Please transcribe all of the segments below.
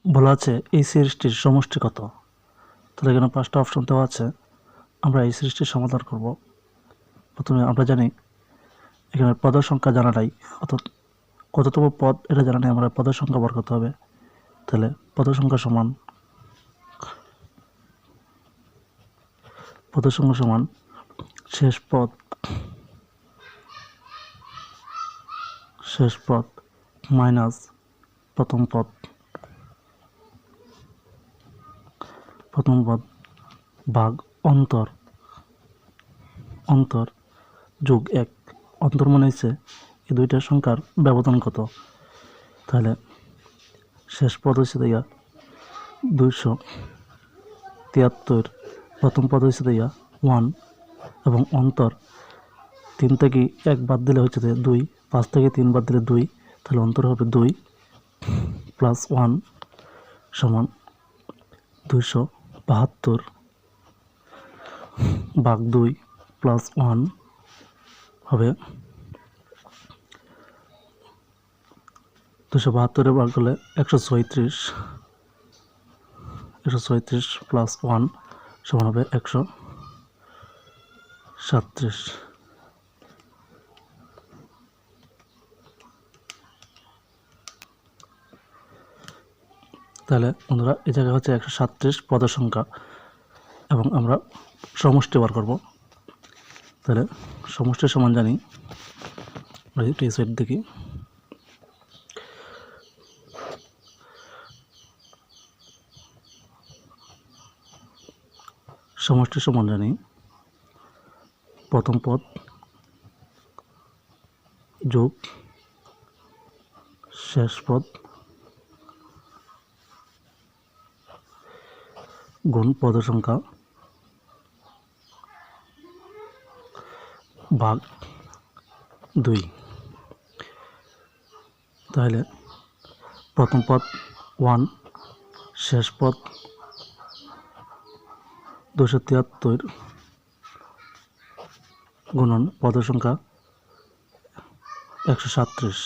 বলা আছে এই সিরিজটির সমষ্টি কত। তাহলে এখানে 5টা অপশন দেওয়া আছে, আমরা এই সিরিজটির সমাধান করব। প্রথমে আমরা জানি এখানে পদের সংখ্যা জানা নাই, অর্থাৎ কততম পদ এটা জানা নেই, আমরা পদের সংখ্যা বার করতে হবে। তাহলে পদের সংখ্যা সমান শেষ পদ মাইনাস প্রথম পদ ভাগ অন্তর যোগ 1। অন্তর মানে হচ্ছে এই দুইটার সংখ্যার ব্যবধান কত। তাহলে শেষ পদ হচ্ছে 273, প্রথম পদ হচ্ছে 1 এবং অন্তর 3 থেকে 1 বাদ দিলে হচ্ছে 2, 5 থেকে 3 বাদ দিলে 2, তাহলে অন্তর হবে 2 প্লাস 1 সমান 272 ভাগ 2 প্লাস 1 হবে 272 ভাগ করলে 136 প্লাস 1 সমান হবে 137। তাহলে বন্ধুরা এই জায়গায় হচ্ছে 137 পদের সংখ্যা এবং আমরা সমষ্টি বার করব। তাহলে সমষ্টির সমান জানি, এই সাইড দেখি, সমষ্টির সমান জানি প্রথম পদ যোগ শেষ পদ গুণ পদের সংখ্যা ভাগ 2। তাহলে প্রথম পদ 1, শেষ পদ 273 গুণন পদের সংখ্যা 137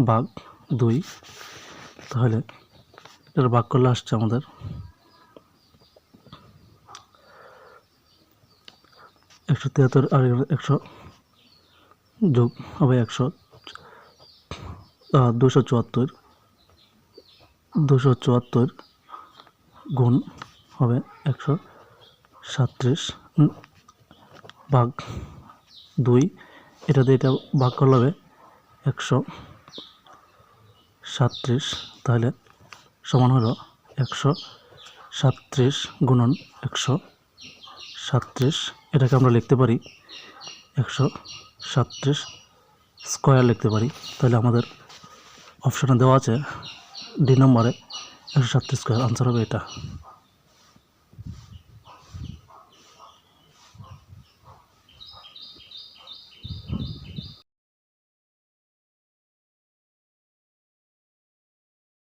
ভাগ 2। তাহলে এটা ভাগ করলে আসছে আমাদের 173 আর 100 যোগ হবে 274 গুণ হবে 137 ভাগ 2। এটা দিয়ে এটা ভাগ করলে হবে 137। তাহলে সমান হলো 137 গুণন 137। এটাকে আমরা লিখতে পারি 137 স্কোয়ার লিখতে পারি। তাহলে আমাদের অপশানে দেওয়া আছে ডি নম্বরে 137 স্কোয়ার, আনসার হবে এটা।